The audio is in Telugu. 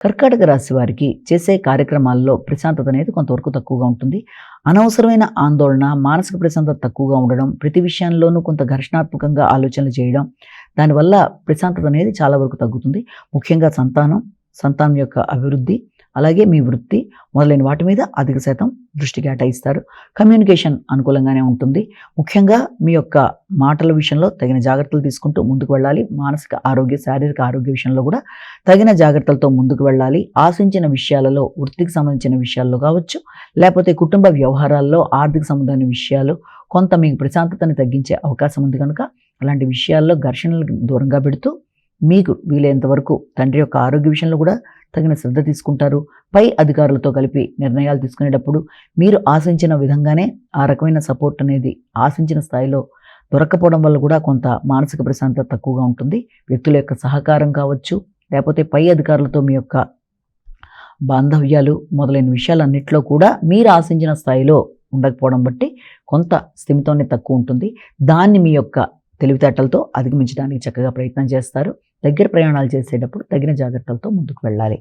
కర్కాటక రాశి వారికి చేసే కార్యక్రమాల్లో ప్రశాంతత అనేది కొంతవరకు తక్కువగా ఉంటుంది. అనవసరమైన ఆందోళన, మానసిక ప్రశాంతత తక్కువగా ఉండడం, ప్రతి విషయంలోనూ కొంత ఘర్షణాత్మకంగా ఆలోచనలు చేయడం, దానివల్ల ప్రశాంతత అనేది చాలా వరకు తగ్గుతుంది. ముఖ్యంగా సంతానం యొక్క అభివృద్ధి, అలాగే మీ వృత్తి మొదలైన వాటి మీద అధిక శాతం దృష్టి కేటాయిస్తారు. కమ్యూనికేషన్ అనుకూలంగానే ఉంటుంది. ముఖ్యంగా మీ యొక్క మాటల విషయంలో తగిన జాగ్రత్తలు తీసుకుంటూ ముందుకు వెళ్ళాలి. మానసిక ఆరోగ్య, శారీరక ఆరోగ్య విషయంలో కూడా తగిన జాగ్రత్తలతో ముందుకు వెళ్ళాలి. ఆశించిన విషయాలలో, వృత్తికి సంబంధించిన విషయాల్లో కావచ్చు, లేకపోతే కుటుంబ వ్యవహారాల్లో, ఆర్థిక సంబంధమైన విషయాలు కొంత మీకు ప్రశాంతతని తగ్గించే అవకాశం ఉంది కనుక అలాంటి విషయాల్లో ఘర్షణలకు దూరంగా పెడుతూ మీకు వీలైనంత వరకు తండ్రి యొక్క ఆరోగ్య విషయంలో కూడా తగిన శ్రద్ధ తీసుకుంటారు. పై అధికారులతో కలిపి నిర్ణయాలు తీసుకునేటప్పుడు మీరు ఆశించిన విధంగానే ఆ రకమైన సపోర్ట్ అనేది ఆశించిన స్థాయిలో దొరకపోవడం వల్ల కూడా కొంత మానసిక ప్రశాంతత తక్కువగా ఉంటుంది. వ్యక్తుల యొక్క సహకారం కావచ్చు, లేకపోతే పై అధికారులతో మీ యొక్క బాంధవ్యాలు మొదలైన విషయాలన్నింటిలో కూడా మీరు ఆశించిన స్థాయిలో ఉండకపోవడం బట్టి కొంత స్థిమితోనే తక్కువ ఉంటుంది. దాన్ని మీ యొక్క తెలివితేటలతో అధిగమించడానికి చక్కగా ప్రయత్నం చేస్తారు. దగ్గర ప్రయాణాలు చేసేటప్పుడు తగిన జాగ్రత్తలతో ముందుకు వెళ్ళాలి.